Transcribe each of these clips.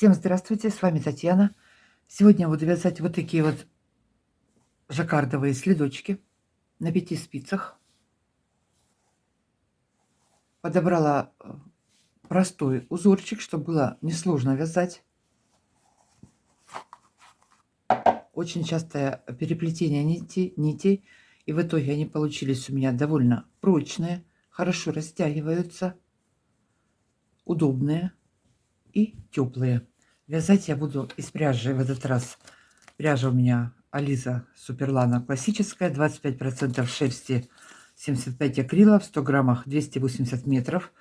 Всем здравствуйте, с вами Татьяна. Сегодня я буду вязать вот такие вот жаккардовые следочки на 5 спицах. Подобрала простой узорчик, чтобы было несложно вязать. Очень частое переплетение нитей, и в итоге они получились у меня довольно прочные, хорошо растягиваются, удобные и теплые. Вязать я буду из пряжи в этот раз. Пряжа у меня Ализа Суперлана классическая, 25% шерсти, 75 акрила, в 100 граммах 280 метров.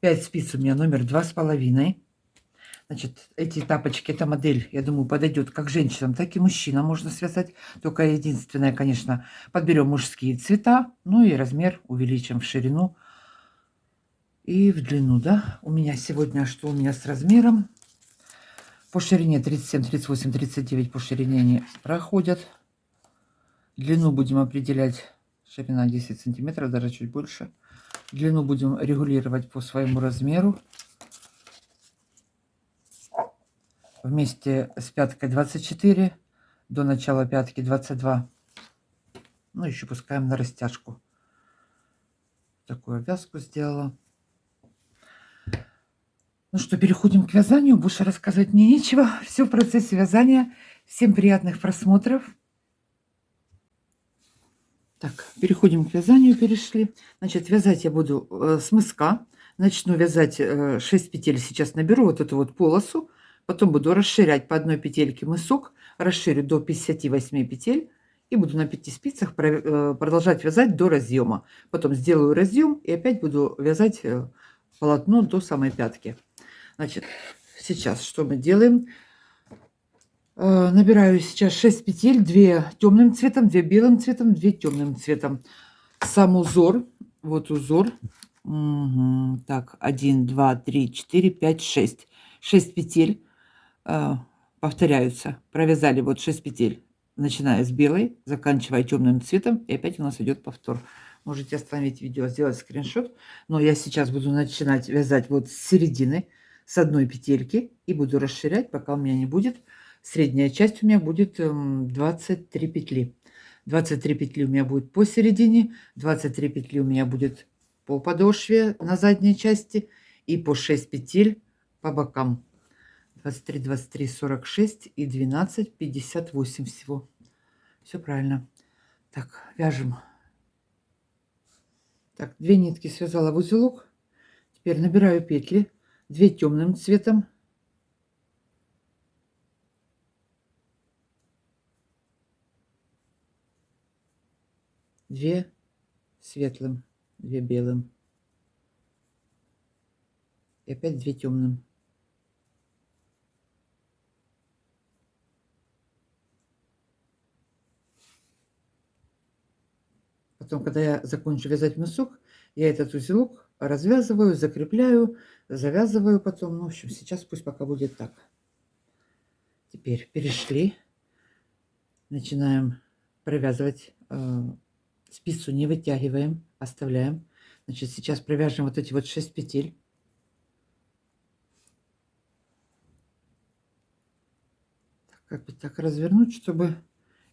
5 спиц у меня номер 2,5. Значит, эти тапочки, эта модель, я думаю, подойдет как женщинам, так и мужчинам можно связать. Только единственное, конечно, подберем мужские цвета, ну и размер увеличим в ширину и в длину, да. У меня сегодня, что у меня с размером? По ширине 37, 38, 39 по ширине они проходят. Длину будем определять, ширина 10 сантиметров, даже чуть больше. Длину будем регулировать по своему размеру. Вместе с пяткой 24, до начала пятки 22. Ну, еще пускаем на растяжку. Такую обвязку сделала. Ну что, переходим к вязанию. Больше рассказывать мне нечего. Все в процессе вязания. Всем приятных просмотров. Так, переходим к вязанию, перешли. Значит, вязать я буду с мыска. Начну вязать 6 петель. Сейчас наберу вот эту вот полосу. Потом буду расширять по одной петельке мысок. Расширю до 58 петель. И буду на 5 спицах продолжать вязать до разъема. Потом сделаю разъем и опять буду вязать полотно до самой пятки. Значит, сейчас что мы делаем? Набираю сейчас 6 петель, 2 темным цветом, 2 белым цветом, 2 темным цветом. Сам узор, вот узор. Так, 1, 2, 3, 4, 5, 6. 6 петель повторяются. Провязали вот 6 петель, начиная с белой, заканчивая темным цветом. И опять у нас идет повтор. Можете остановить видео, сделать скриншот. Но я сейчас буду начинать вязать вот с середины, с одной петельки. И буду расширять, пока у меня не будет. Средняя часть у меня будет 23 петли. 23 петли у меня будет посередине, 23 петли у меня будет по подошве на задней части и по 6 петель по бокам. 23, 23, 46 и 12, 58 всего. Все правильно. Так, вяжем. Так, 2 нитки связала в узелок. Теперь набираю петли. 2 темным цветом. 2 светлым, 2 белым. И опять 2 темным. Потом, когда я закончу вязать мысок, я этот узелок развязываю, закрепляю, завязываю потом. Ну, в общем, сейчас пусть пока будет так. Теперь перешли. Начинаем провязывать. Спицу не вытягиваем, оставляем. Значит, сейчас провяжем вот эти вот 6 петель. Как бы так развернуть, чтобы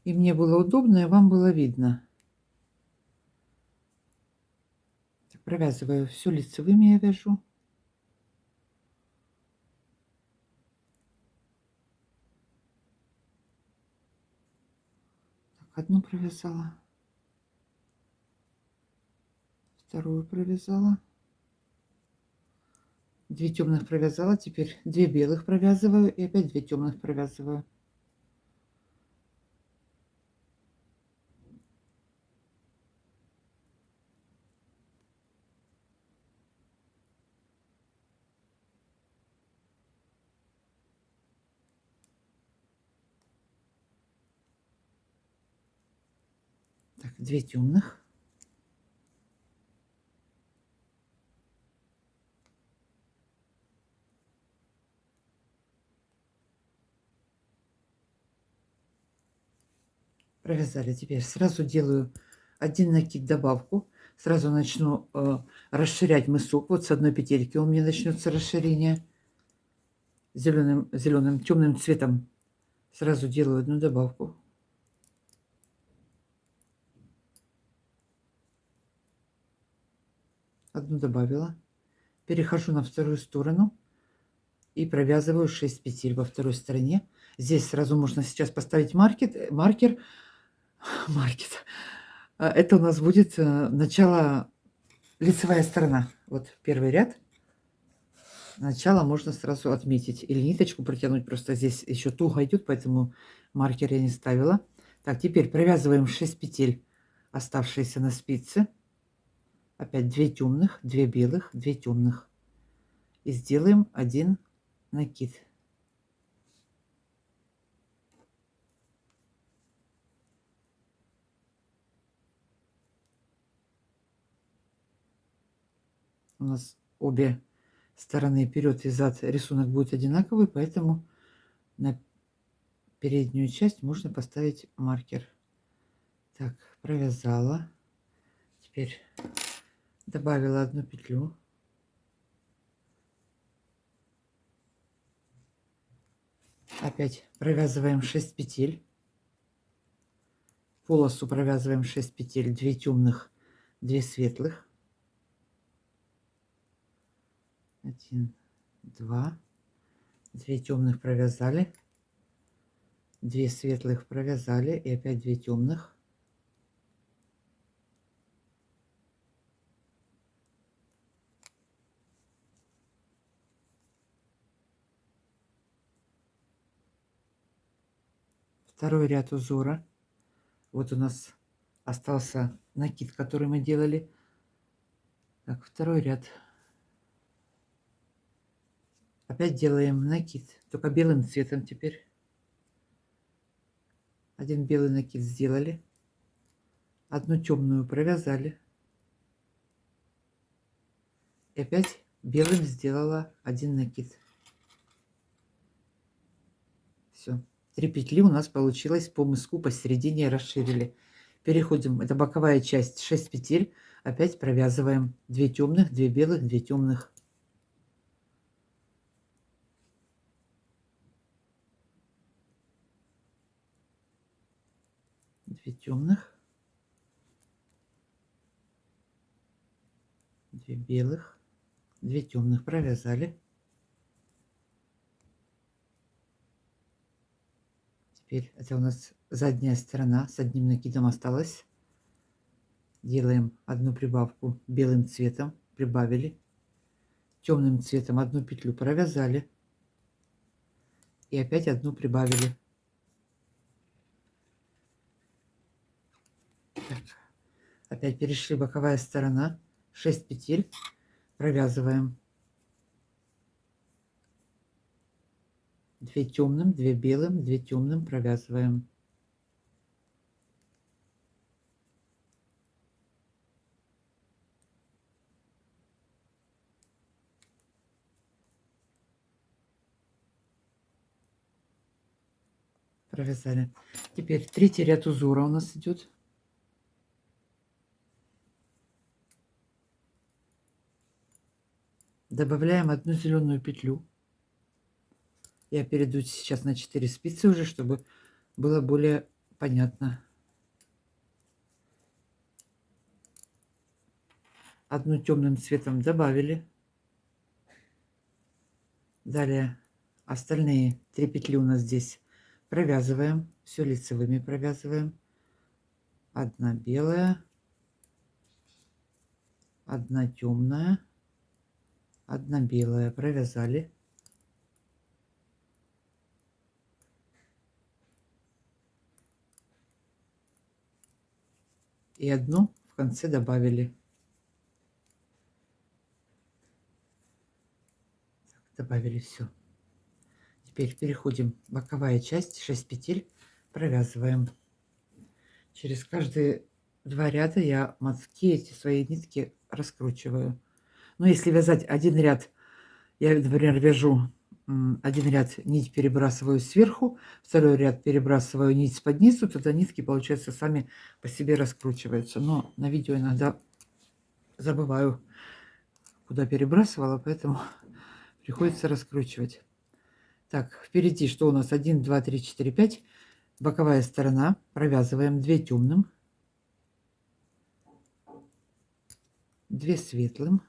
и мне было удобно, и вам было видно. Так, провязываю все лицевыми, я вяжу. Так, одну провязала. Вторую провязала. 2 темных провязала. Теперь 2 белых провязываю. И опять 2 темных провязываю. Так, 2 темных. Провязали. Теперь сразу делаю один накид, добавку. Сразу начну расширять мысок. Вот с одной петельки у меня начнется расширение. зеленым темным цветом. Сразу делаю одну добавку. Одну добавила. Перехожу на вторую сторону и провязываю 6 петель во второй стороне. Здесь сразу можно сейчас поставить маркер. Это у нас будет начало, лицевая сторона. Вот первый ряд. Начало можно сразу отметить. Или ниточку протянуть. Просто здесь еще туго идет, поэтому маркер я не ставила. Так, теперь провязываем 6 петель, оставшиеся на спице. Опять 2 темных, 2 белых, 2 темных. И сделаем один накид. У нас обе стороны, вперед и зад, рисунок будет одинаковый, поэтому на переднюю часть можно поставить маркер. Так, провязала. Теперь добавила одну петлю. Опять провязываем 6 петель. Полосу провязываем 6 петель, 2 темных, 2 светлых. 1, 2, 2 темных провязали, 2 светлых провязали и опять 2 темных. Второй ряд узора. Вот у нас остался накид, который мы делали. Так, второй ряд. Опять делаем накид, только белым цветом теперь. Один белый накид сделали. Одну темную провязали. И опять белым сделала один накид. Все. 3 петли у нас получилось по мыску, посередине расширили. Переходим, это боковая часть, 6 петель. Опять провязываем 2 темных, 2 белых, 2 темных. Две темных, 2 белых, 2 темных провязали. Теперь это у нас задняя сторона, с одним накидом осталось. Делаем одну прибавку белым цветом, прибавили. Темным цветом одну петлю провязали. И опять одну прибавили. Так. Опять перешли боковая сторона, 6 петель, провязываем 2 темным, 2 белым, 2 темным провязываем. Провязали. Теперь третий ряд узора у нас идет. Добавляем одну зеленую петлю. Я перейду сейчас на 4 спицы уже, чтобы было более понятно. Одну темным цветом добавили. Далее остальные 3 петли у нас здесь провязываем. Все лицевыми провязываем. Одна белая, одна темная, одна белая. Провязали. И одну в конце добавили. Добавили все. Теперь переходим боковая часть, 6 петель провязываем. Через каждые 2 ряда я мазки, эти свои нитки раскручиваю. Но если вязать один ряд, я, например, вяжу один ряд, нить перебрасываю сверху, второй ряд перебрасываю нить под низу, тогда нитки, получается, сами по себе раскручиваются. Но на видео иногда забываю, куда перебрасывала, поэтому приходится раскручивать. Так, впереди что у нас? 1, 2, 3, 4, 5. Боковая сторона. Провязываем 2 темным, 2 светлым,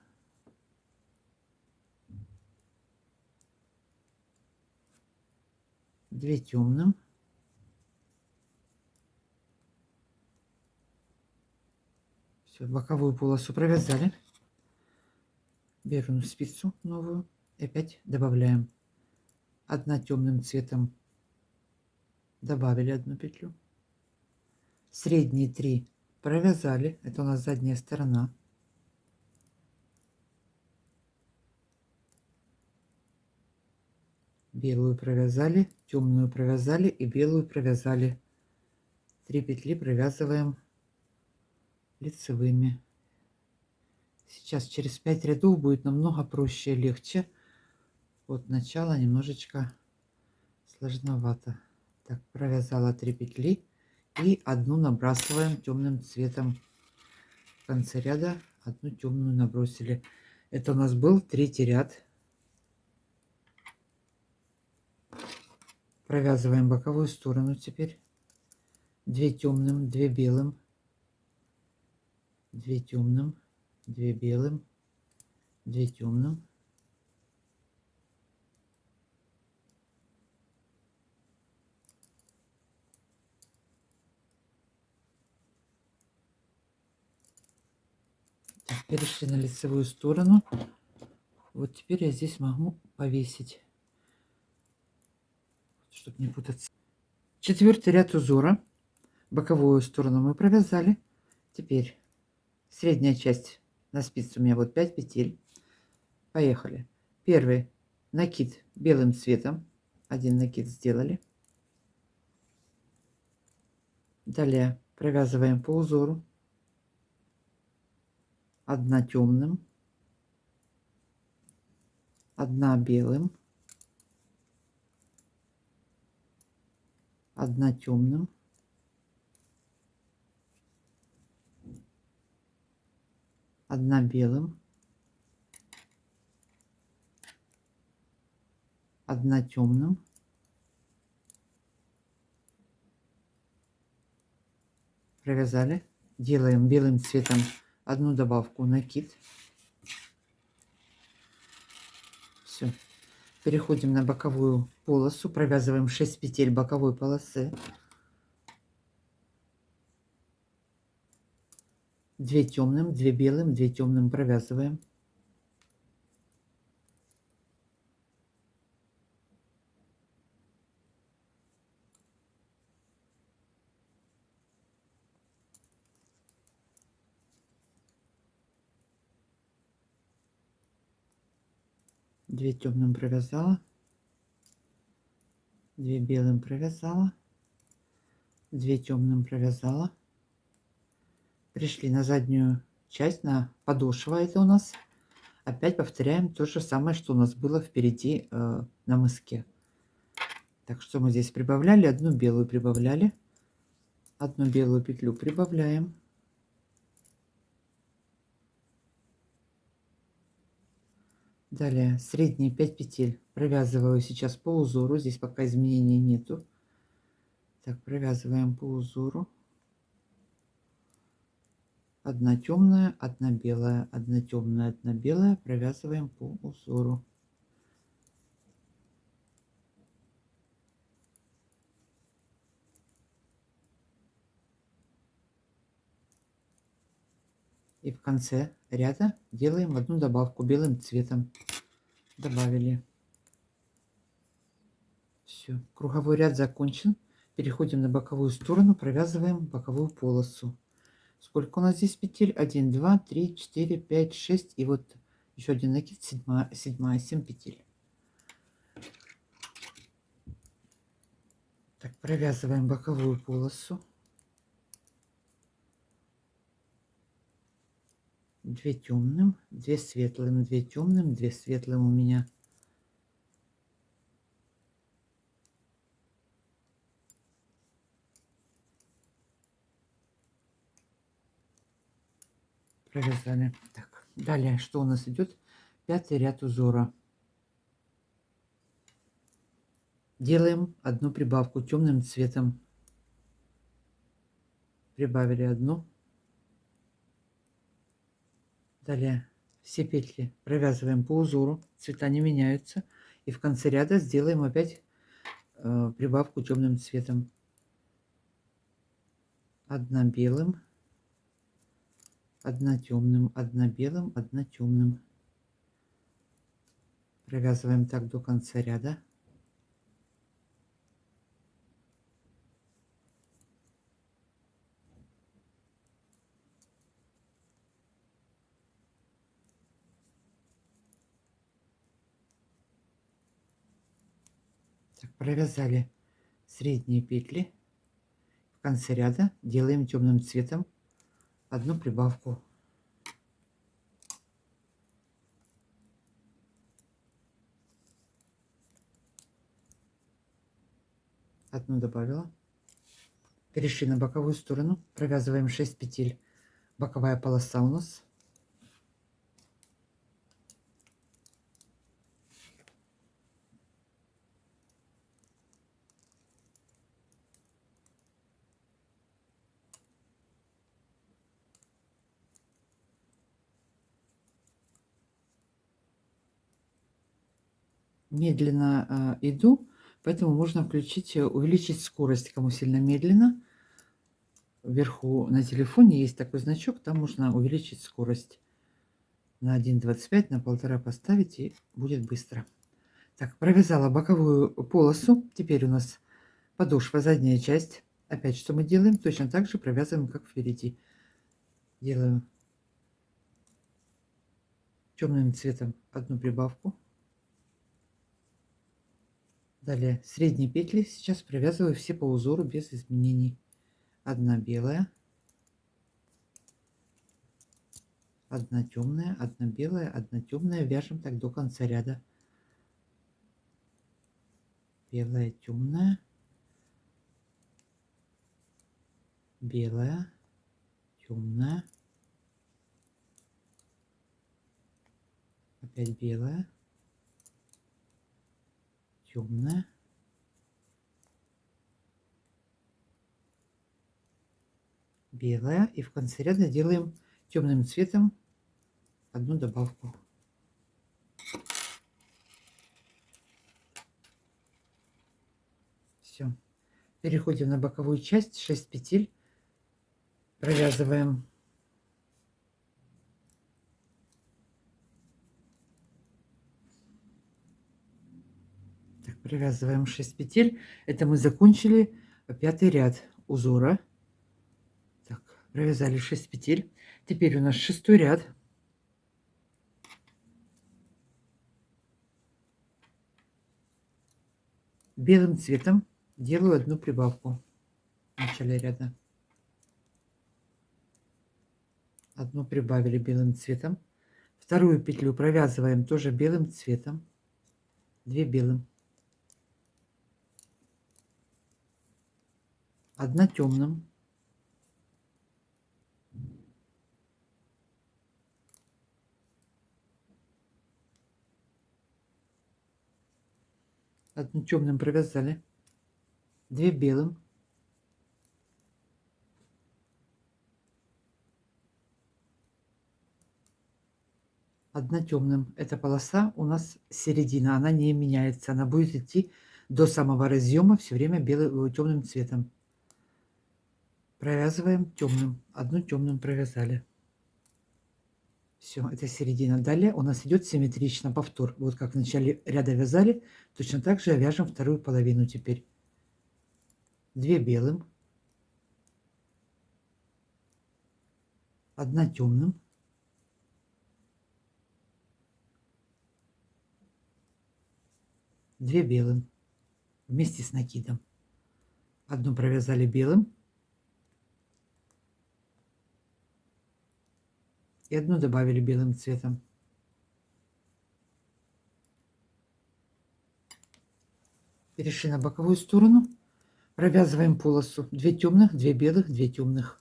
2 темным, 2 боковую полосу провязали. Беру спицу новую и опять добавляем. 1 темным цветом добавили 1 петлю. Средние 3 провязали. Это у нас задняя сторона. Белую провязали, темную провязали и белую провязали. 3 петли провязываем лицевыми. Сейчас через 5 рядов будет намного проще и легче. Вот начало немножечко сложновато. Так, провязала 3 петли и 1 набрасываем темным цветом. В конце ряда 1 темную набросили. Это у нас был 3-й ряд. Провязываем боковую сторону теперь. 2 темным, 2 белым, 2 темным, 2 белым, 2 темным. Так, перешли на лицевую сторону. Вот теперь я здесь могу повесить, чтобы не путаться. 4-й ряд узора. Боковую сторону мы провязали. Теперь средняя часть на спице у меня вот 5 петель. Поехали. Первый накид белым цветом. 1 накид сделали. Далее провязываем по узору. 1 темным, 1 белым, 1 темным, 1 белым, 1 темным, 1 провязали. Делаем белым цветом 1 добавку, накид. Все. Переходим на боковую полосу, провязываем 6 петель боковой полосы. 2 темным, 2 белым, 2 темным провязываем. Две темным провязала, 2 белым провязала, 2 темным провязала. Пришли на заднюю часть, на подошва это у нас. Опять повторяем то же самое, что у нас было впереди на мыске. Так что мы здесь прибавляли, 1 белую прибавляли, 1 белую петлю прибавляем. Далее средние 5 петель провязываю сейчас по узору. Здесь пока изменений нету. Так, провязываем по узору. 1 темная, 1 белая, 1 темная, 1 белая. Провязываем по узору. И в конце ряда делаем 1 добавку белым цветом. Добавили. Все, круговой ряд закончен. Переходим на боковую сторону, провязываем боковую полосу. Сколько у нас здесь петель? 1, 2, 3, 4, 5, 6. И вот еще 1 накид, 7 петель. Так, провязываем боковую полосу. 2 темным, 2 светлым, 2 темным, 2 светлым у меня. Провязали. Так, далее что у нас идет? 5-й ряд узора. Делаем одну прибавку темным цветом. Прибавили одну. Далее все петли провязываем по узору, цвета не меняются. И в конце ряда сделаем опять прибавку темным цветом. Одна белым, одна темным, одна белым, одна темным. Провязываем так до конца ряда. Так, провязали средние петли. В конце ряда делаем темным цветом одну прибавку. Одну добавила. Перешли на боковую сторону. Провязываем 6 петель. Боковая полоса у нас. Медленно иду, поэтому можно включить, увеличить скорость, кому сильно медленно. Вверху на телефоне есть такой значок, там можно увеличить скорость на 1,25, на 1,5 поставить, и будет быстро. Так, провязала боковую полосу. Теперь у нас подошва, задняя часть. Опять что мы делаем? Точно так же провязываем, как впереди. Делаю темным цветом одну прибавку. Далее средние петли сейчас провязываю все по узору без изменений. Одна белая, одна темная, одна белая, одна темная. Вяжем так до конца ряда. Белая, темная, белая, темная, опять белая, темная, белая. И в конце ряда делаем темным цветом одну добавку. Все. Переходим на боковую часть, 6 петель. Провязываем так, провязываем 6 петель. Это мы закончили 5-й ряд узора. Так, провязали 6 петель. Теперь у нас 6-й ряд. Белым цветом делаю одну прибавку в начале ряда. Одну прибавили белым цветом. Вторую петлю провязываем тоже белым цветом. 2 белым. Одна темным. Одну темным провязали. 2 белым. Одна темным. Эта полоса у нас середина, она не меняется. Она будет идти до самого разъема все время белым темным цветом. Провязываем темным. Одну темным провязали. Все, это середина. Далее у нас идет симметрично повтор. Вот как в начале ряда вязали, точно так же вяжем вторую половину теперь. 2 белым. Одна темным. Две белым вместе с накидом. Одну провязали белым и одну добавили белым цветом. Перешли на боковую сторону, провязываем полосу. 2 темных, 2 белых, 2 темных.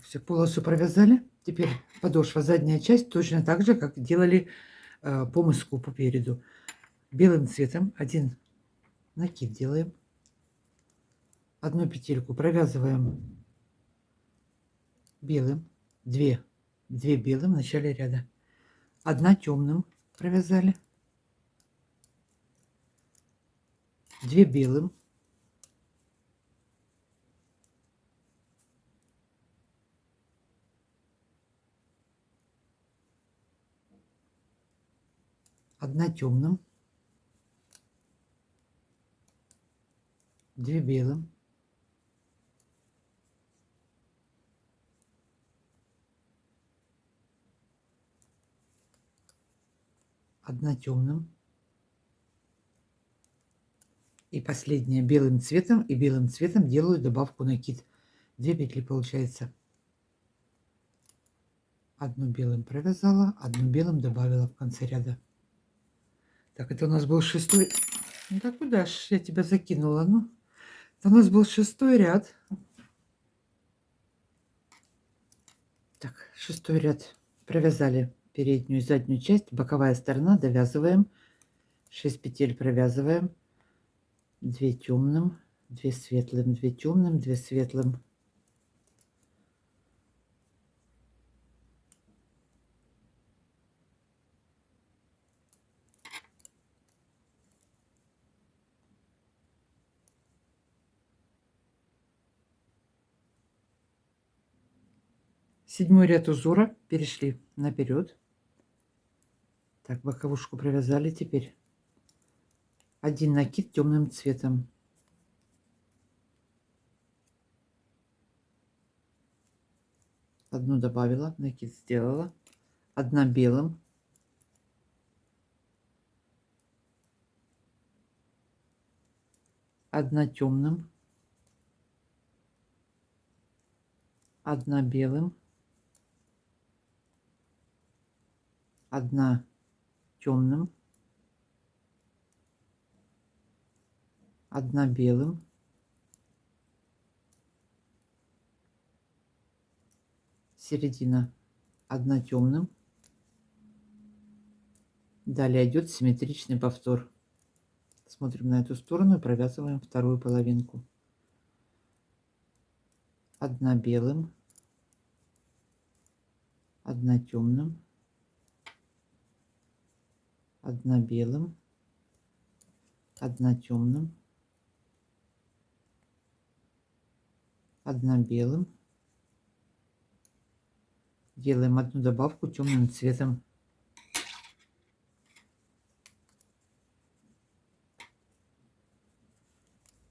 Все, полосу провязали. Теперь подошва, задняя часть, точно так же, как делали по мыску, по переду. Белым цветом один накид делаем. Одну петельку провязываем белым, две белым в начале ряда. Одна темным провязали, 2 белым, одна темным, 2 белым, одна темным. И последняя белым цветом, и белым цветом делаю добавку накид. 2 петли получается. Одну белым провязала, одну белым добавила в конце ряда. Так, это у нас был 6-й. Ну да куда ж я тебя закинула? Ну, это у нас был 6-й ряд. Так, 6-й ряд. Провязали переднюю и заднюю часть, боковая сторона, довязываем. 6 петель провязываем. 2 темным, 2 светлым, 2 темным, 2 светлым. Седьмой ряд узора, перешли наперед. Так, боковушку провязали. Теперь один накид темным цветом. Одну добавила, накид сделала. Одна белым. Одна темным. Одна белым. Одна темным. Одна белым. Середина. Одна темным. Далее идет симметричный повтор. Смотрим на эту сторону и провязываем вторую половинку. Одна белым. Одна темным. Одна белым. Одна темным. Одна белым. Делаем одну добавку темным цветом.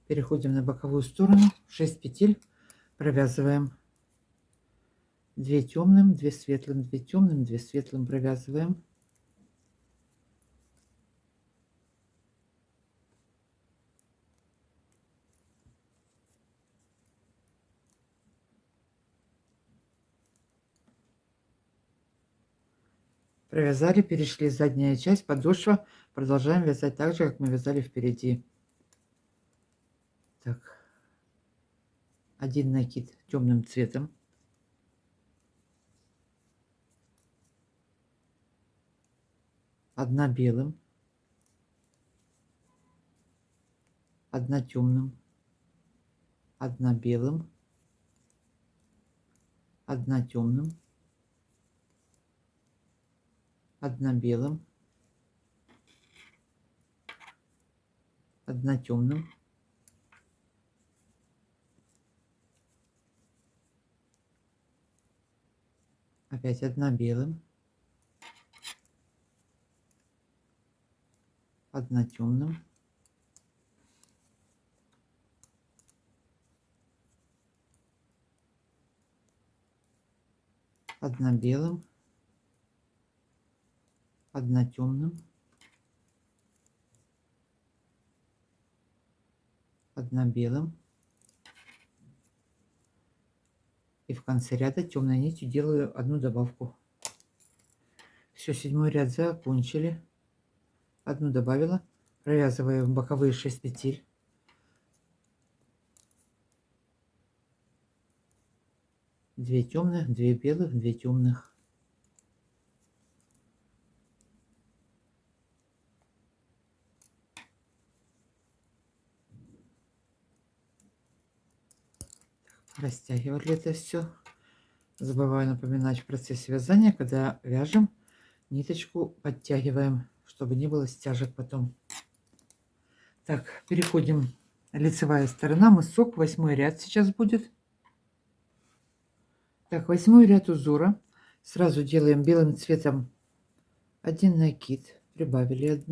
Переходим на боковую сторону. 6 петель провязываем. 2 темным, 2 светлым, 2 темным, 2 светлым провязываем. Провязали, перешли задняя часть, подошва. Продолжаем вязать так же, как мы вязали впереди. Так, один накид темным цветом. Одна белым. Одна темным. Одна белым. Одна темным. Одна белым. Одна темным. Опять одна белым. Одна темным. Одна белым. Одна темным. Одна белым. И в конце ряда темной нитью делаю одну добавку. Все, 7-й ряд закончили. Одну добавила. Провязываем боковые 6 петель. 2 темных, 2 белых, 2 темных. Растягивали это все. Забываю напоминать в процессе вязания, когда вяжем, ниточку подтягиваем, чтобы не было стяжек потом. Так, переходим. Лицевая сторона, мысок, 8 ряд сейчас будет. Так, 8 ряд узора. Сразу делаем белым цветом один накид, прибавили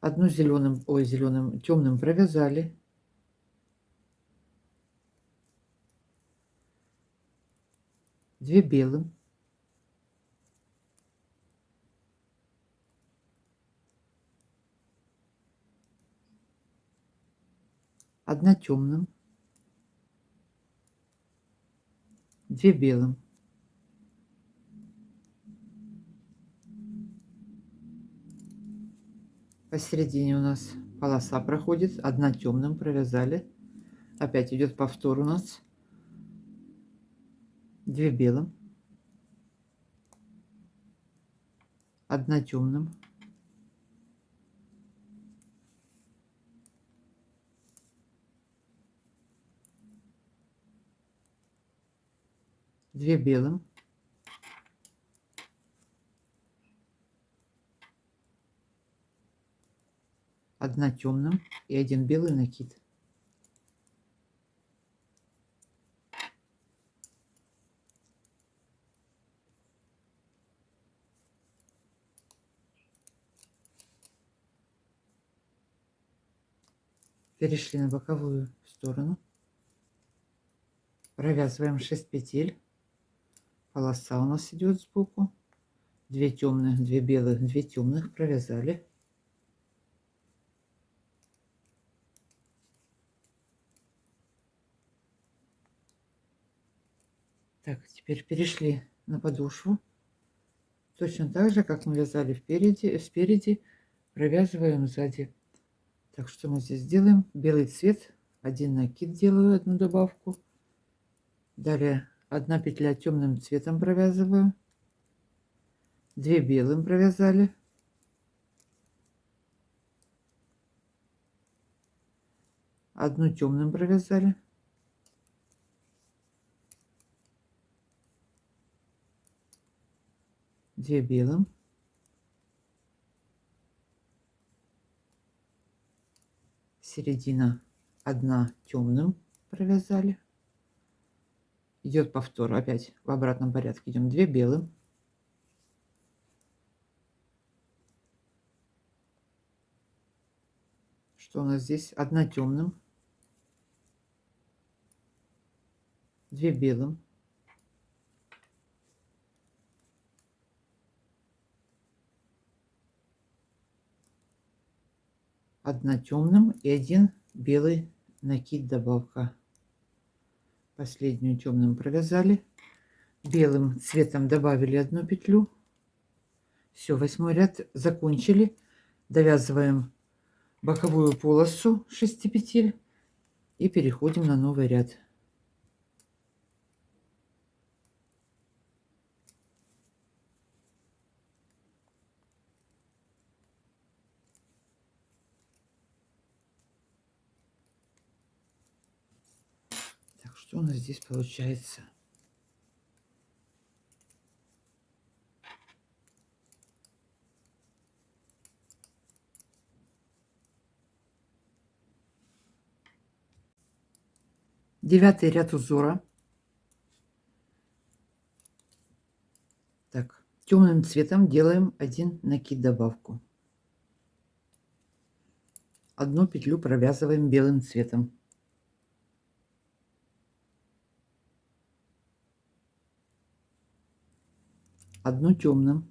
одну зеленым, ой, зеленым, темным провязали, 2 белым, 1 темным, 2 белым, посередине у нас полоса проходит, 1 темным провязали, опять идет повтор у нас, 2 белым, 1 темным, 2 белым, 1 темным и 1 белый накид. Перешли на боковую сторону, провязываем 6 петель, полоса у нас идет сбоку, 2 темных, 2 белых, 2 темных провязали, так, теперь перешли на подошву, точно так же, как мы вязали спереди провязываем сзади. Так, что мы здесь делаем? Белый цвет, 1 накид делаю, 1 добавку, далее 1 петля темным цветом провязываю, 2 белым провязали, 1 темным провязали, 2 белым, середина 1 темным провязали, идет повтор, опять в обратном порядке идем, 2 белым, 'Что у нас здесь? 1 темным, 2 белым, 1 темным и 1 белый накид добавка. Последнюю темным провязали, белым цветом добавили 1 петлю. Все, 8 ряд закончили, довязываем боковую полосу 6 петель и переходим на новый ряд. Так, что у нас здесь получается? Девятый ряд узора. Так, темным цветом делаем 1 накид добавку, 1 петлю провязываем белым цветом, 1 темным,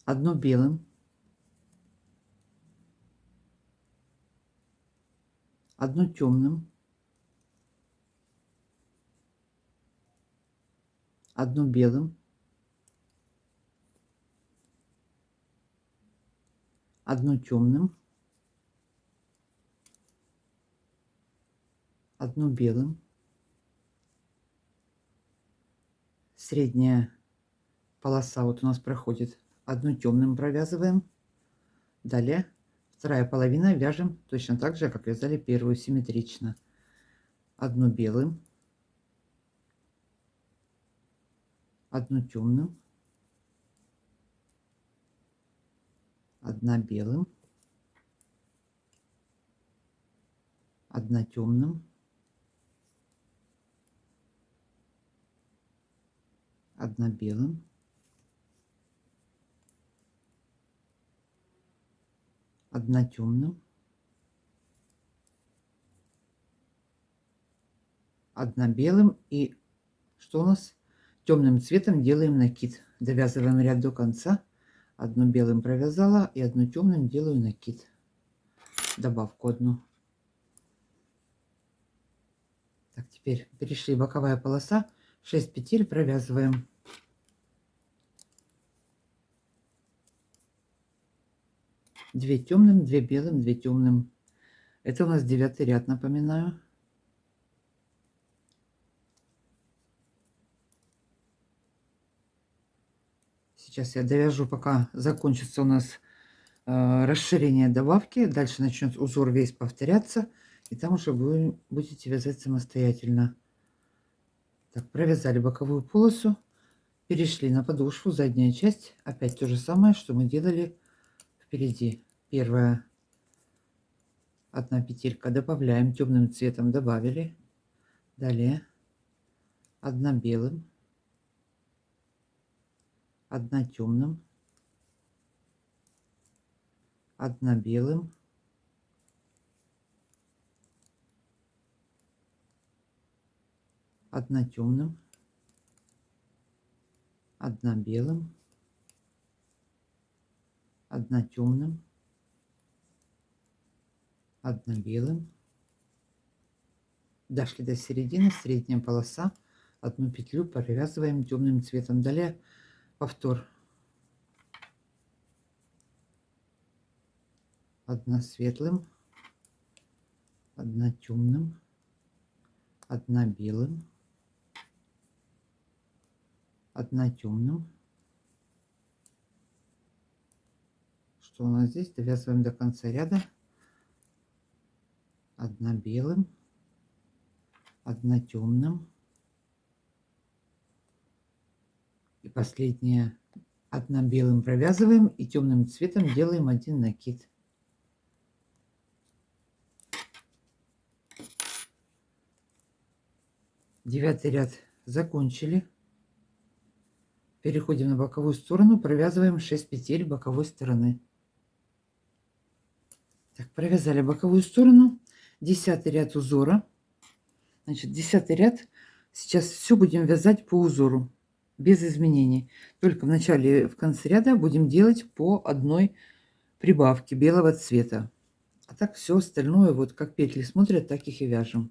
1 белым, 1 темным, 1 белым, 1 темным, одну белым, средняя полоса вот у нас проходит, одну темным провязываем. Далее вторая половина вяжем точно так же, как вязали первую, симметрично. Одну белым, одну темным, одна белым, одна темным, одна белым, одна темным, одна белым. И что у нас? Темным цветом делаем накид. Довязываем ряд до конца. Одну белым провязала и одну темным делаю накид. Добавку одну. Так, теперь перешли боковая полоса. 6 петель провязываем. Две темным, 2 белым, 2 темным. Это у нас 9 ряд, напоминаю. Сейчас я довяжу, пока закончится у нас расширение добавки. Дальше начнет узор весь повторяться. И там уже вы будете вязать самостоятельно. Так, провязали боковую полосу. Перешли на подошву, задняя часть. Опять то же самое, что мы делали впереди. Первая одна петелька добавляем, темным цветом добавили. Далее одна белым, одна темным, одна белым, одна темным, одна белым, одна темным, одна белым. Дошли до середины, средняя полоса, одну петлю провязываем темным цветом. Далее повтор. Одна светлым, одна темным, одна белым, одна темным. Что у нас здесь? Довязываем до конца ряда. Одна белым, одна темным. И последняя одна белым провязываем и темным цветом делаем один накид. Девятый ряд закончили. Переходим на боковую сторону, провязываем 6 петель боковой стороны. Так, провязали боковую сторону. 10 ряд узора. Значит, 10 ряд. Сейчас все будем вязать по узору, без изменений. Только в начале и в конце ряда будем делать по одной прибавке белого цвета. А так все остальное, вот как петли смотрят, так их и вяжем.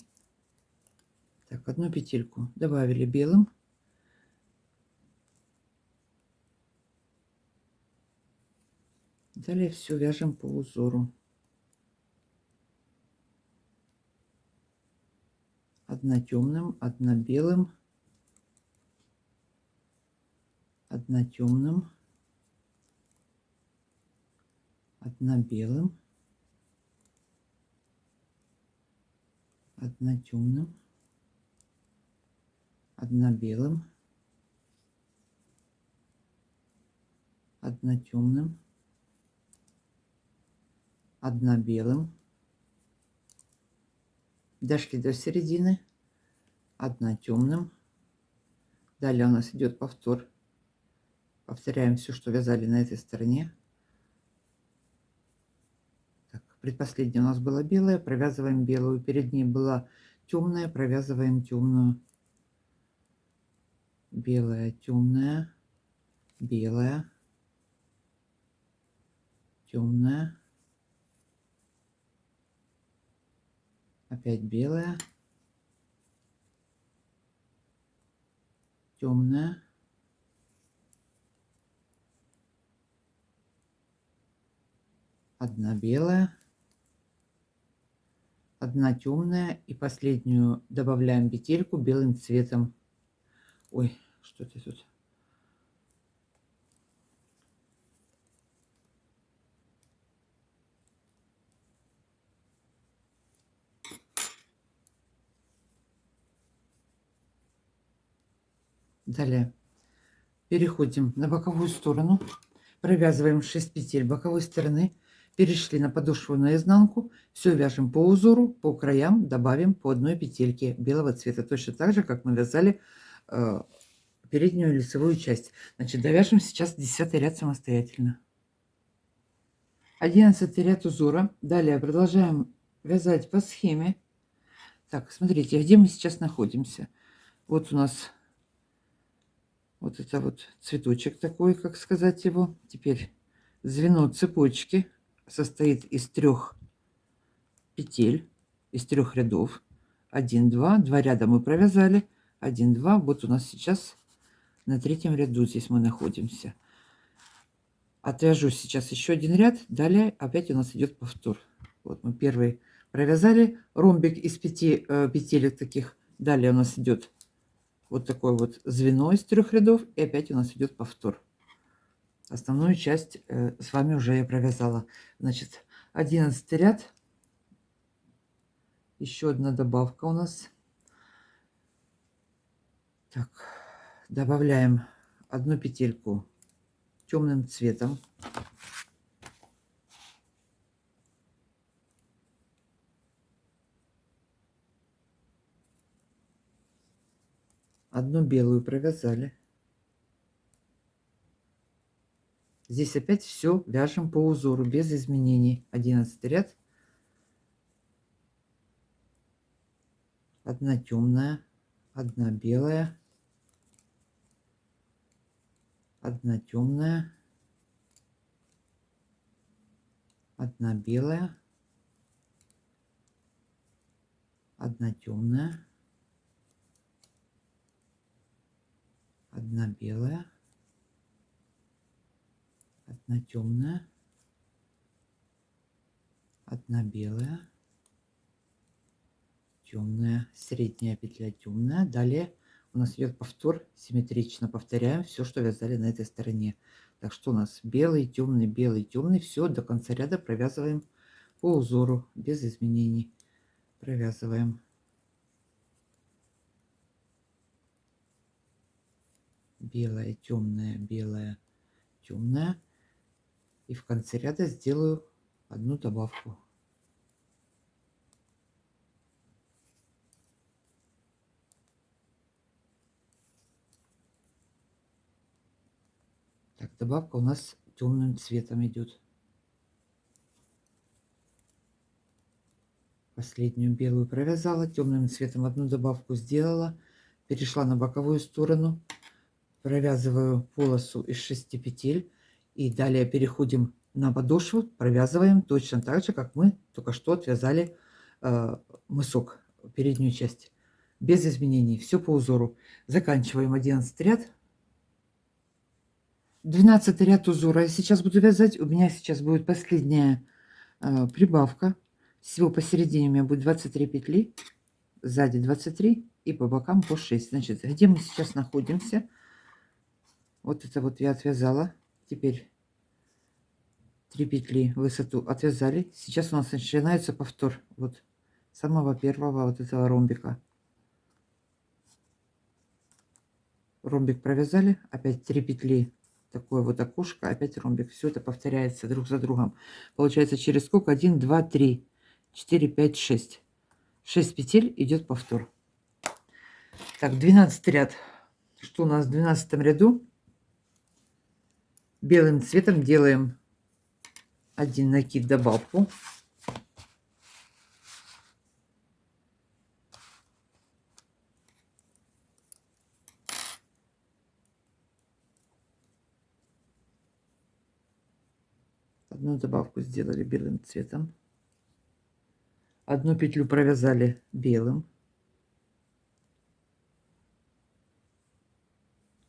Так, одну петельку добавили белым. Далее все вяжем по узору. Одна темным, одна белым, одна темным, одна белым, одна темным, одна белым, одна темным, одна белым. Дошли до середины. Одна темным. Далее у нас идет повтор. Повторяем все, что вязали на этой стороне. Так, предпоследняя у нас была белая, провязываем белую. Перед ней была темная, провязываем темную. Белая, темная, белая, темная, опять белая, темная, одна белая, одна темная, и последнюю добавляем петельку белым цветом. Ой, что это тут? Далее переходим на боковую сторону, провязываем 6 петель боковой стороны, перешли на подошву наизнанку, все вяжем по узору, по краям добавим по одной петельке белого цвета, точно так же, как мы вязали переднюю лицевую часть. Значит, довяжем сейчас 10 ряд самостоятельно. 11 ряд узора. Далее продолжаем вязать по схеме. Так, смотрите, где мы сейчас находимся. Вот у нас вот это вот цветочек такой, как сказать его. Теперь звено цепочки состоит из 3 петель, из 3 рядов. 1, 2, 2 ряда мы провязали. 1, 2, вот у нас сейчас на 3-м ряду здесь мы находимся. Отвяжу сейчас еще 1 ряд, далее опять у нас идет повтор. Вот мы первый провязали ромбик из 5 петелек таких. Далее у нас идет вот такое вот звено из 3 рядов, и опять у нас идет повтор. Основную часть с вами уже я провязала. Значит, 11 ряд. Еще одна добавка у нас. Так, добавляем одну петельку темным цветом. Одну белую провязали. Здесь опять все вяжем по узору без изменений. 11 ряд. Одна темная, одна белая, одна темная, одна белая, одна темная, одна белая, одна темная, одна белая, темная, средняя петля темная. Далее у нас идет повтор, симметрично повторяем все, что вязали на этой стороне. Так что у нас белый, темный, все до конца ряда провязываем по узору без изменений. Провязываем. Белая, темная, темная. И в конце ряда сделаю одну добавку. Так, добавка у нас темным цветом идет. Последнюю белую провязала, темным цветом одну добавку сделала, перешла на боковую сторону, провязываю полосу из 6 петель и далее переходим на подошву, провязываем точно так же, как мы только что отвязали мысок, переднюю часть, без изменений, все по узору. Заканчиваем 11 ряд. 12 ряд узора я сейчас буду вязать. У меня сейчас будет последняя прибавка. Всего посередине у меня будет 23 петли, сзади 23 и по бокам по 6. Значит, где мы сейчас находимся? Вот это вот я отвязала. Теперь 3 петли высоту отвязали. Сейчас у нас начинается повтор. Вот самого первого вот этого ромбика. Ромбик провязали. Опять 3 петли. Такое вот окошко, опять ромбик. Все это повторяется друг за другом. Получается через сколько? 1, 2, 3, 4, 5, 6. 6 петель идет повтор. Так, 12 ряд. Что у нас в 12 ряду? Белым цветом делаем один накид, добавку. Одну добавку сделали белым цветом. Одну петлю провязали белым.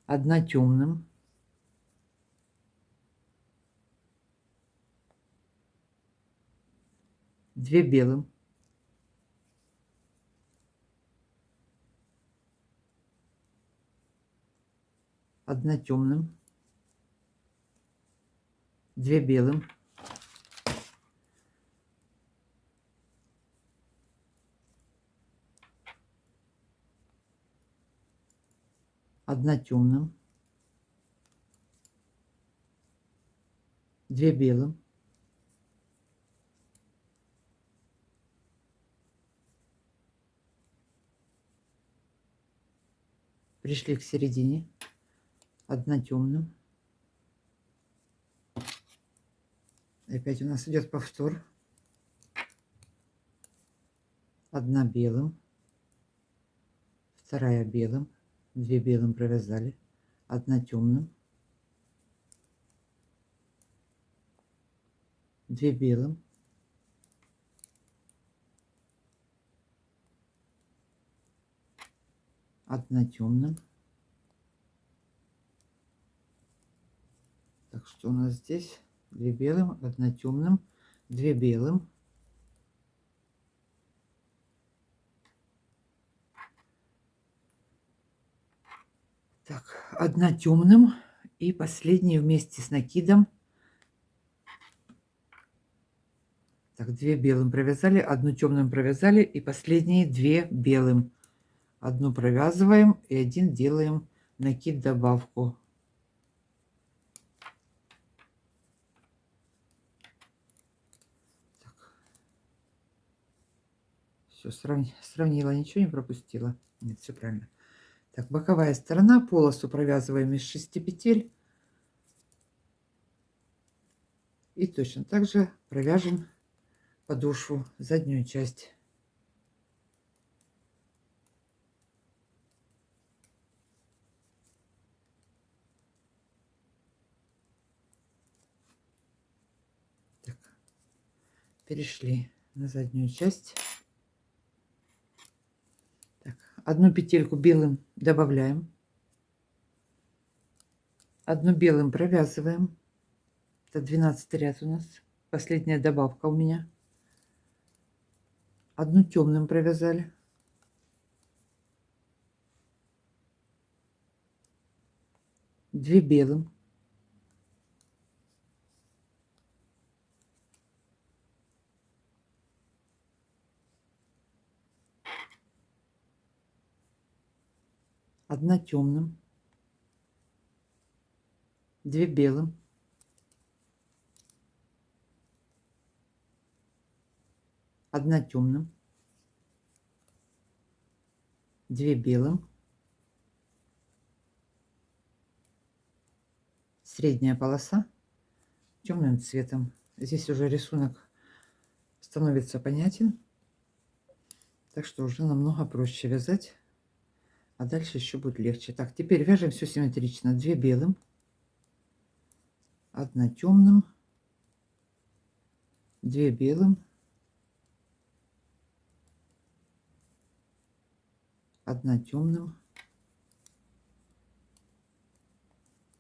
Одна темным. Две белым. одна темным, 2 белым, одна темным, 2 белым, пришли к середине, одна темным, опять у нас идет повтор, одна белым, вторая белым, 2 белым провязали, одна темным, 2 белым, одна темным. Так что у нас здесь 2 белым, одна темным, 2 белым, так, одна темным и последняя вместе с накидом. Так, 2 белым провязали, одну темным провязали и последние 2 белым. Одну провязываем и один делаем накид, добавку. Все, сравнила, ничего не пропустила. Нет, все правильно. Так, боковая сторона, полосу провязываем из 6 петель. И точно так же провяжем подошву, заднюю часть. Так, перешли на заднюю часть. Так, одну петельку белым добавляем, одну белым провязываем. Это 12 ряд у нас, последняя добавка у меня. Одну темным провязали, две белым, одна темным, 2 белым, одна темным, 2 белым, средняя полоса темным цветом. Здесь уже рисунок становится понятен, так что уже намного проще вязать, а дальше еще будет легче. Так, теперь вяжем все симметрично. 2 белым, одна темным, 2 белым, одна темным.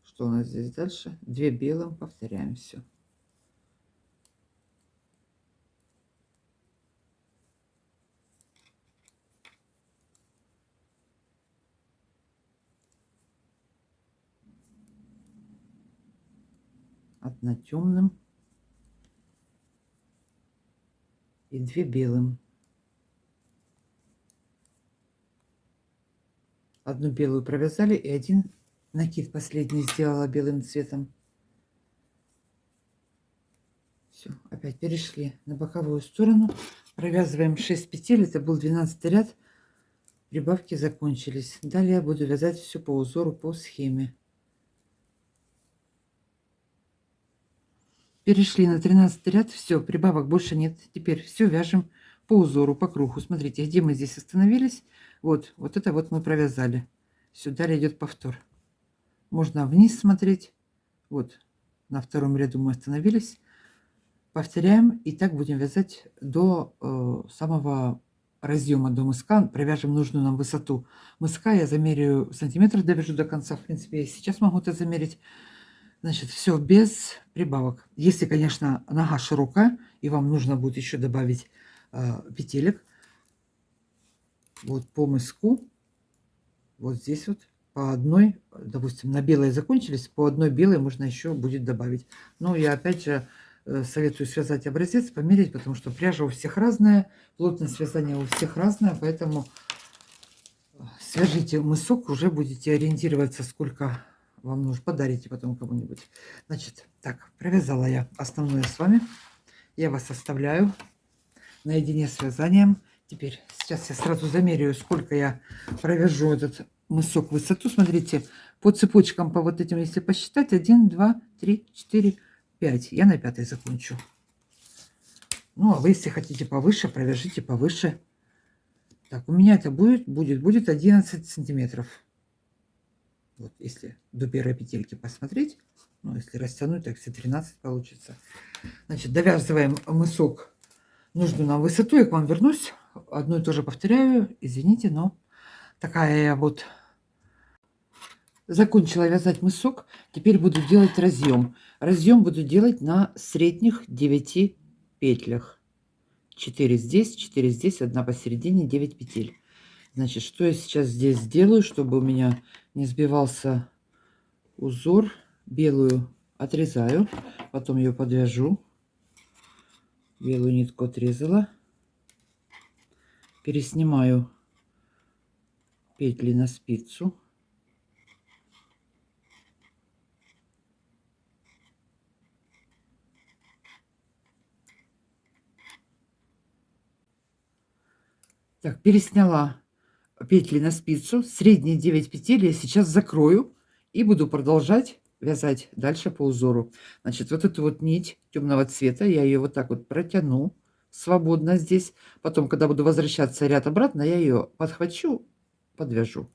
Что у нас здесь дальше? 2 белым, повторяем все. Одна темным и 2 белым. Одну белую провязали и один накид последний сделала белым цветом. Все, опять перешли на боковую сторону, провязываем 6 петель, это был 12 ряд, прибавки закончились. Далее буду вязать все по узору, по схеме. Перешли на 13 ряд, все, прибавок больше нет. Теперь все вяжем по узору, по кругу. Смотрите, где мы здесь остановились, вот это вот мы провязали. Все, далее идет повтор. Можно вниз смотреть, вот на втором ряду мы остановились. Повторяем и так будем вязать до самого разъема, до мыска. Провяжем нужную нам высоту мыска. Я замеряю сантиметр, довяжу до конца. В принципе, я сейчас могу это замерить. Значит, все без прибавок. Если, конечно, нога широкая, и вам нужно будет еще добавить петелек, вот по мыску, вот здесь вот по одной, допустим, на белой закончились, по одной белой можно еще будет добавить. Но я опять же советую связать образец, померить, потому что пряжа у всех разная, плотность связания у всех разная, поэтому свяжите мысок, уже будете ориентироваться, сколько вам нужно, подарите потом кому-нибудь. Значит, так, провязала я основное с вами. Я вас оставляю наедине с вязанием. Теперь, сейчас я сразу замеряю, сколько я провяжу этот мысок в высоту. Смотрите, по цепочкам, по вот этим, если посчитать, 1, 2, 3, 4, 5. Я на 5 закончу. Ну, а вы, если хотите повыше, провяжите повыше. Так, у меня это будет 11 сантиметров. Вот, если до первой петельки посмотреть, ну, если растянуть, так все 13 получится. Значит, довязываем мысок нужную нам высоту. Я к вам вернусь. Одно и то же повторяю. Извините, но такая я вот закончила вязать мысок. Теперь буду делать разъем. Разъем буду делать на средних 9 петлях. 4 здесь, 1 посередине, 9 петель. Значит, что я сейчас здесь сделаю, чтобы у меня не сбивался узор? Белую отрезаю, потом ее подвяжу. Белую нитку отрезала. Переснимаю петли на спицу. Так, пересняла петли на спицу. Средние 9 петель я сейчас закрою и буду продолжать вязать дальше по узору. Значит, вот эту вот нить темного цвета, я ее вот так вот протяну свободно здесь. Потом, когда буду возвращаться ряд обратно, я ее подхвачу, подвяжу.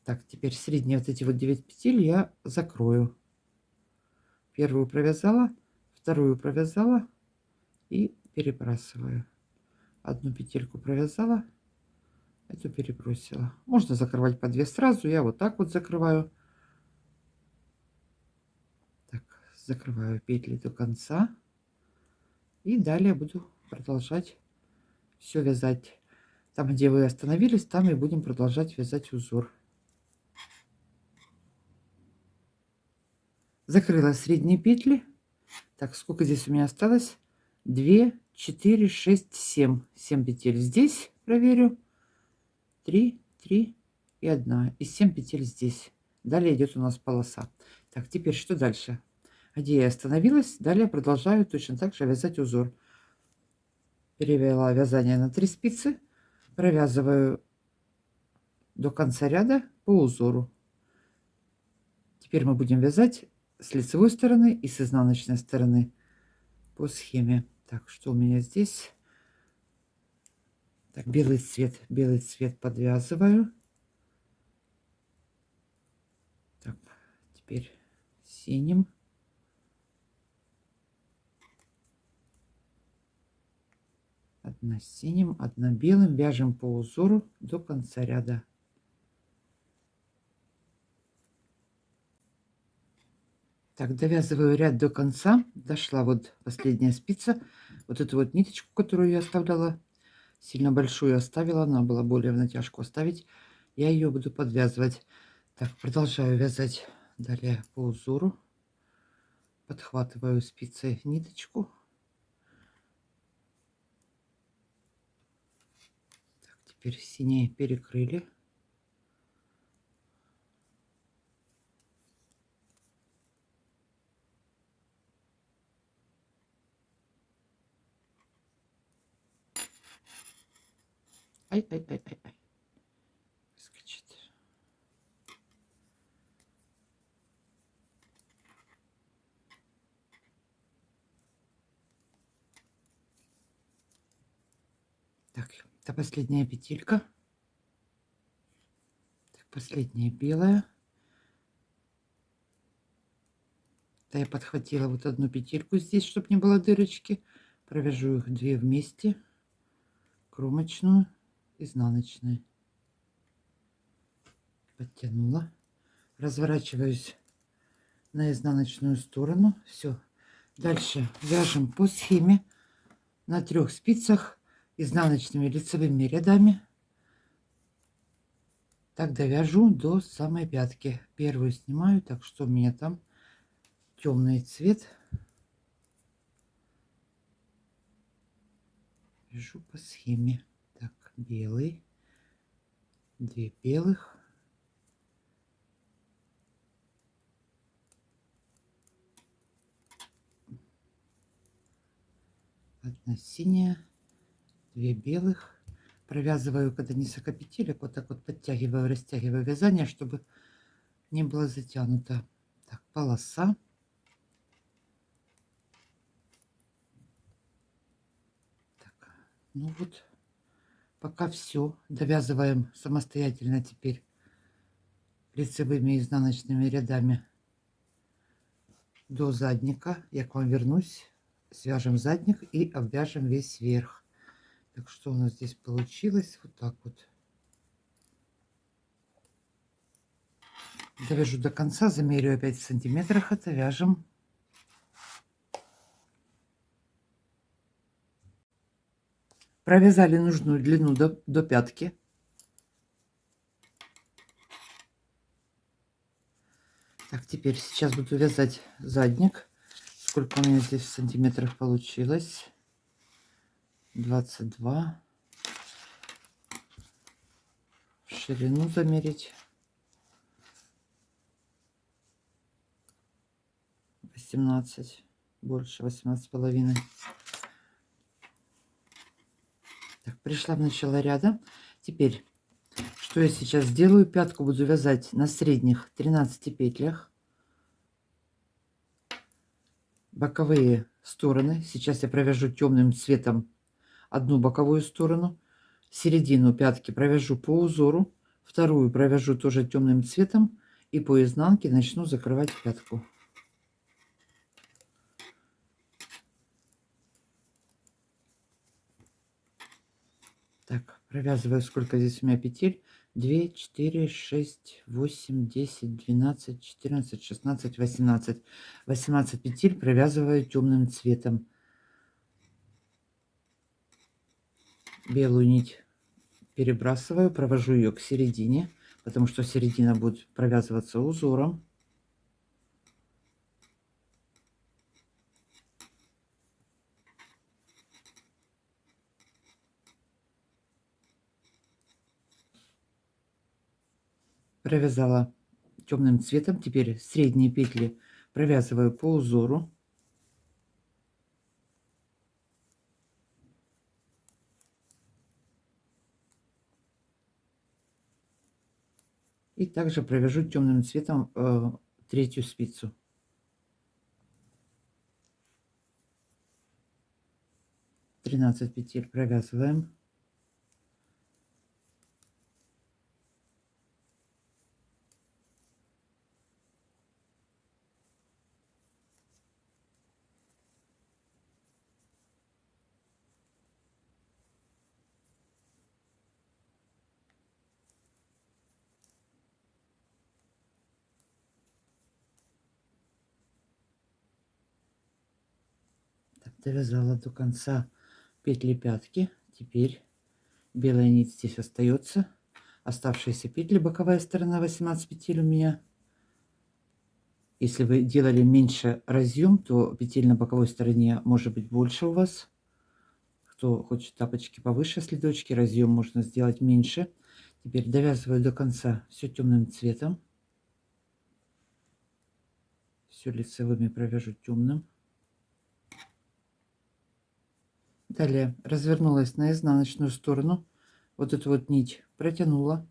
Так, теперь средние вот эти вот 9 петель я закрою. Первую провязала, вторую провязала и перебрасываю. Одну петельку провязала, эту перебросила. Можно закрывать по 2 сразу, я вот так вот закрываю. Так, закрываю петли до конца. И далее буду продолжать все вязать. Там, где вы остановились, там и будем продолжать вязать узор. Закрыла средние петли. Так, сколько здесь у меня осталось? 2, 4, 6, 7. 7 петель здесь, проверю. 3, 3 и 1. И 7 петель здесь. Далее идет у нас полоса. Так, теперь что дальше? Где я остановилась? Далее продолжаю точно так же вязать узор. Перевела вязание на 3 спицы. Провязываю до конца ряда по узору. Теперь мы будем вязать с лицевой стороны и с изнаночной стороны по схеме. Так, что у меня здесь? Так, белый цвет подвязываю. Так, теперь синим. Одна синим, одна белым. Вяжем по узору до конца ряда. Так, довязываю ряд до конца. Дошла вот последняя спица. Вот эту вот ниточку, которую я оставляла, сильно большую оставила. Она была более в натяжку оставить. Я ее буду подвязывать. Так, продолжаю вязать далее по узору. Подхватываю спицей ниточку. Так, теперь синие перекрыли. Ай. Выскочит. Так, это последняя петелька. Так, последняя белая. Да, я подхватила вот одну петельку здесь, чтобы не было дырочки. Провяжу их 2 вместе. Кромочную, изнаночную. Подтянула. Разворачиваюсь на изнаночную сторону. Все. Дальше вяжем по схеме на 3 спицах изнаночными лицевыми рядами. Так довяжу до самой пятки. Первую снимаю. Так, что у меня там? Темный цвет. Вяжу по схеме. Так, белый. 2 белых. Одна синяя. 2 белых. Провязываю, когда несколько петелек, вот так вот подтягиваю, растягиваю вязание, чтобы не было затянуто. Так, полоса. Так, ну вот, пока все. Довязываем самостоятельно теперь лицевыми и изнаночными рядами до задника. Я к вам вернусь. Свяжем задник и обвяжем весь верх. Так, что у нас здесь получилось? Вот так вот. Довяжу до конца, замерю опять в сантиметрах, это вяжем. Провязали нужную длину до пятки. Так, теперь сейчас буду вязать задник. Сколько у меня здесь в сантиметрах получилось? 22. Ширину замерить. 18. Больше 18,5. Так, пришла в начало ряда. Теперь, что я сейчас сделаю? Пятку буду вязать на средних 13 петлях. Боковые стороны. Сейчас я провяжу темным цветом одну боковую сторону. Середину пятки провяжу по узору. Вторую провяжу тоже темным цветом. И по изнанке начну закрывать пятку. Так, провязываю, сколько здесь у меня петель. 2, 4, 6, 8, 10, 12, 14, 16, 18. 18 петель провязываю темным цветом. Белую нить перебрасываю, провожу ее к середине, потому что середина будет провязываться узором. Провязала темным цветом. Теперь средние петли провязываю по узору. И также провяжу темным цветом третью спицу. Тринадцать петель провязываем. Довязала до конца петли пятки. Теперь белая нить здесь остается. Оставшиеся петли, боковая сторона, 18 петель у меня. Если вы делали меньше разъем, то петель на боковой стороне может быть больше у вас. Кто хочет тапочки повыше следочки, разъем можно сделать меньше. Теперь довязываю до конца все темным цветом. Все лицевыми провяжу темным. Далее развернулась на изнаночную сторону. Вот эту вот нить протянула.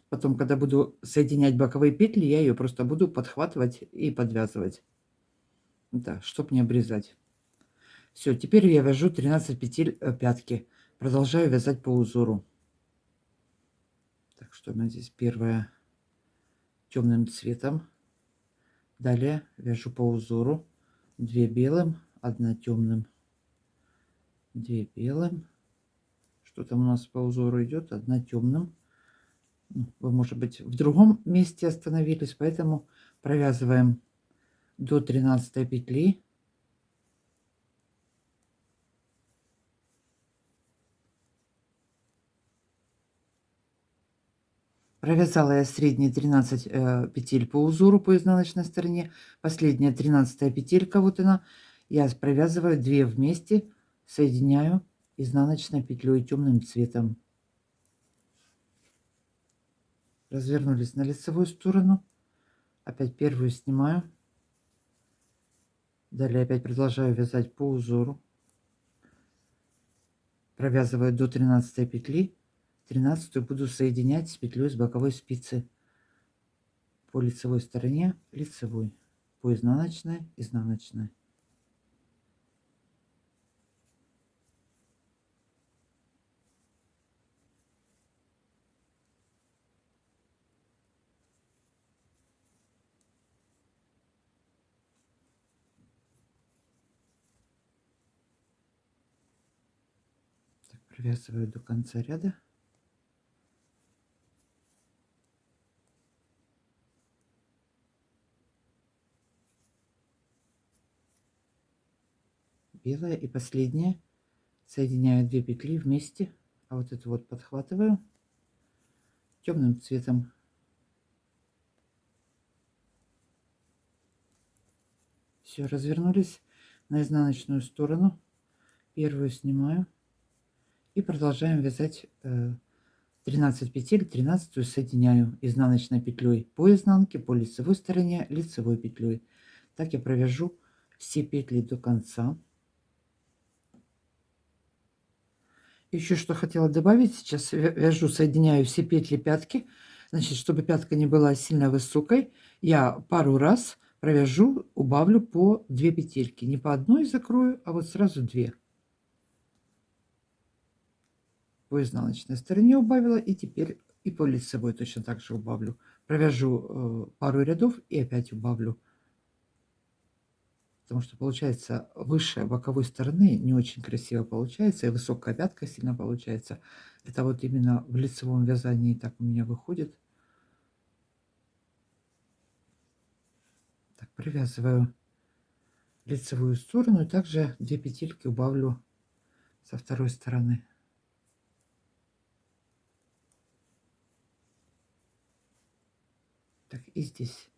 Потом, когда буду соединять боковые петли, я ее просто буду подхватывать и подвязывать. Да, чтобы не обрезать. Все, теперь я вяжу 13 петель пятки. Продолжаю вязать по узору. Так, что у меня здесь первая темным цветом. Далее вяжу по узору 2 белым, 1 темным, 2 белым. Что там у нас по узору идет? 1 темным. Вы, может быть, в другом месте остановились, поэтому провязываем до 13 петли. Провязала я средние 13 петель по узору по изнаночной стороне. Последняя 13 петелька, вот она. Я провязываю 2 вместе, соединяю изнаночной петлей темным цветом. Развернулись на лицевую сторону. Опять первую снимаю. Далее опять продолжаю вязать по узору. Провязываю до 13 петли. 13 буду соединять с петлей с боковой спицы. По лицевой стороне лицевой, по изнаночной изнаночной. Так, провязываю до конца ряда. Белая и последняя. Соединяю 2 петли вместе, а вот эту вот подхватываю темным цветом. Все, развернулись на изнаночную сторону. Первую снимаю и продолжаем вязать 13 петель. 13 соединяю изнаночной петлей по изнанке, по лицевой стороне лицевой петлей. Так я провяжу все петли до конца. Еще что хотела добавить, сейчас вяжу, соединяю все петли пятки. Значит, чтобы пятка не была сильно высокой, я пару раз провяжу, убавлю по 2 петельки. Не по одной закрою, а вот сразу 2. По изнаночной стороне убавила, и теперь и по лицевой точно так же убавлю. Провяжу пару рядов и опять убавлю. Потому что получается выше боковой стороны не очень красиво получается, и высокая пятка сильно получается. Это вот именно в лицевом вязании так у меня выходит. Так, привязываю лицевую сторону и также 2 петельки убавлю со второй стороны. Так, и здесь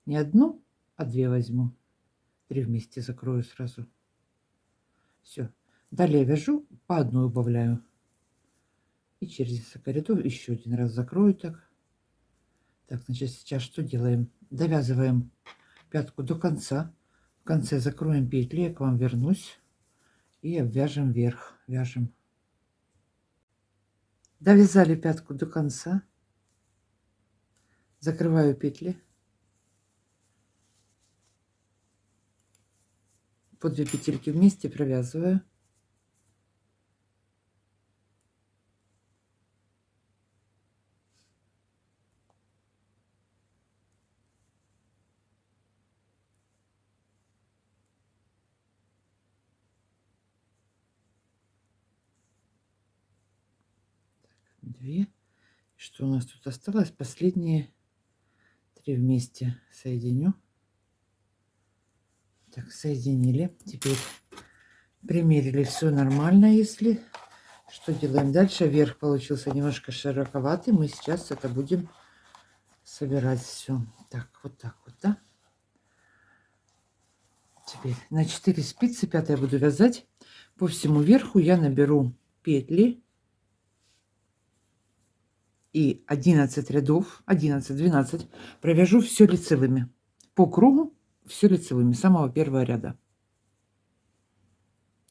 не одну, а 2 возьму. 3 вместе закрою сразу. Все. Далее вяжу, по одной убавляю. И через несколько рядов еще один раз закрою так. Так, значит, сейчас что делаем? Довязываем пятку до конца. В конце закроем петли, я к вам вернусь. И обвяжем вверх. Вяжем. Довязали пятку до конца. Закрываю петли. По 2 петельки вместе провязываю. Так, 2. Что у нас тут осталось? Последние 3 вместе соединю. Так, соединили. Теперь примерили, все нормально. Если что делаем дальше? Верх получился немножко широковатый. Мы сейчас это будем собирать все. Так, вот так вот, да? Теперь на 4 спицы 5 буду вязать. По всему верху я наберу петли. И 11 рядов, 11-12 провяжу все лицевыми. По кругу все лицевыми, с самого первого ряда.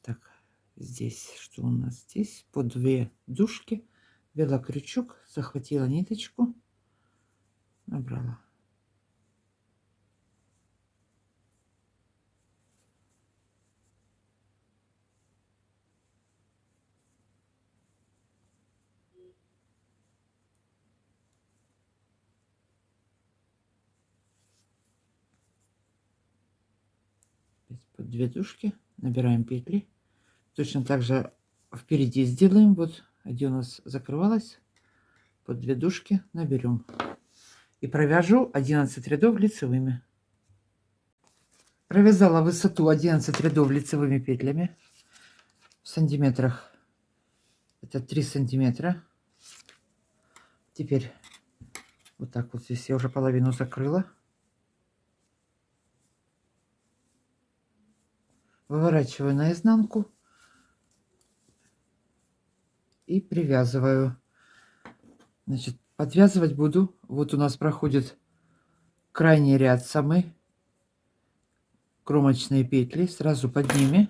Так, здесь что у нас? Здесь по 2 дужки. Ввела крючок, захватила ниточку, набрала. По 2 дужки, набираем петли. Точно так же впереди сделаем. Вот где у нас закрывалась, по 2 дужки наберем. И провяжу 11 рядов лицевыми. Провязала высоту 11 рядов лицевыми петлями. В сантиметрах это 3 сантиметра. Теперь Вот так вот здесь я уже половину закрыла. Выворачиваю наизнанку и привязываю. Значит, подвязывать буду. Вот у нас проходит крайний ряд самый кромочные петли. Сразу под ними.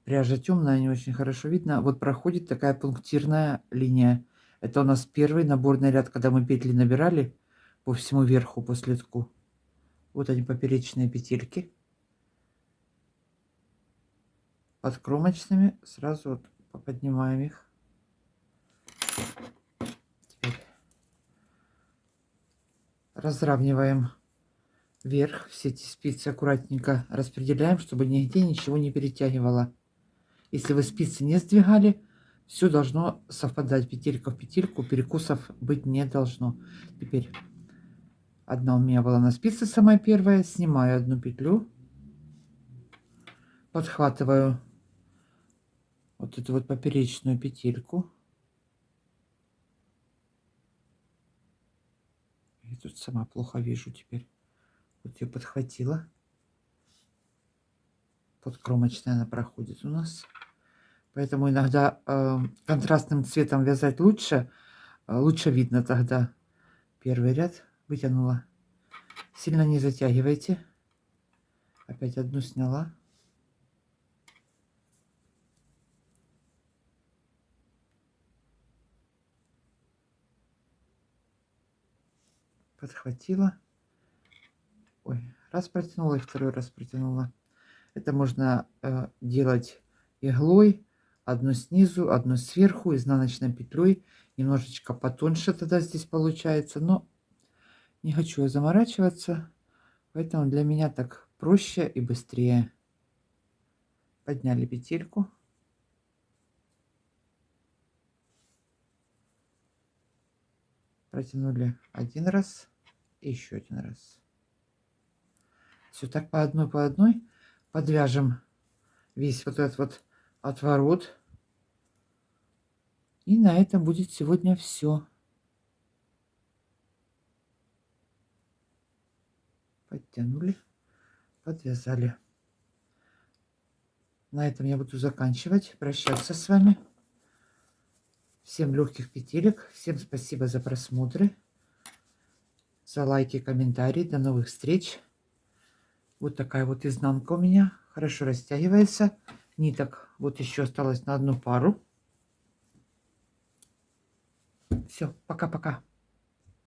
Пряжа темная, не очень хорошо видно. Вот проходит такая пунктирная линия. Это у нас первый наборный ряд, когда мы петли набирали по всему верху по следку. Вот они, поперечные петельки. Под кромочными сразу вот поднимаем их. Теперь разравниваем вверх. Все эти спицы аккуратненько распределяем, чтобы нигде ничего не перетягивало. Если вы спицы не сдвигали, все должно совпадать петелька в петельку, перекусов быть не должно. Теперь одна у меня была на спице, самая первая. Снимаю одну петлю, подхватываю вот эту вот поперечную петельку. Я тут сама плохо вижу теперь. Вот я подхватила. Под кромочной она проходит у нас. Поэтому иногда контрастным цветом вязать лучше. Лучше видно тогда. Первый ряд вытянула. Сильно не затягивайте. Опять одну сняла. Подхватила. Ой, раз протянула и второй раз протянула. Это можно делать иглой. Одну снизу, одну сверху, изнаночной петлей. Немножечко потоньше тогда здесь получается. Но не хочу я заморачиваться. Поэтому для меня так проще и быстрее. Подняли петельку. Протянули один раз. И еще один раз. Все так по одной подвяжем весь вот этот вот отворот. И на этом будет сегодня все. Подтянули, подвязали. На этом я буду заканчивать, прощаться с вами. Всем легких петелек. Всем спасибо за просмотры, за лайки, комментарии. До новых встреч. Вот такая вот изнанка у меня. Хорошо растягивается. Ниток вот еще осталось на одну пару. Все, пока-пока.